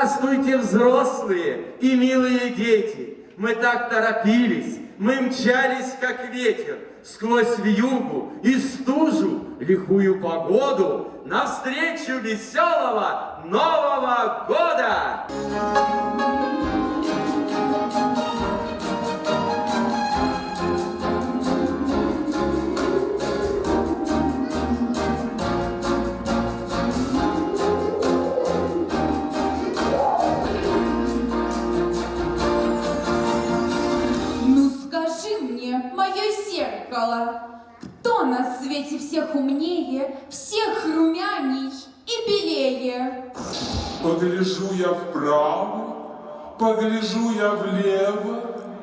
Здравствуйте, взрослые и милые дети! Мы так торопились, мы мчались, как ветер, сквозь вьюгу и стужу, лихую погоду, навстречу веселого Нового года! Мое зеркало, кто на свете всех умнее, всех румяней и белее? Погляжу я вправо, погляжу я влево,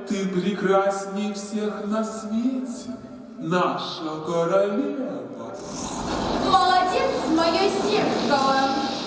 ты прекрасней всех на свете, наша королева. Молодец, мое зеркало!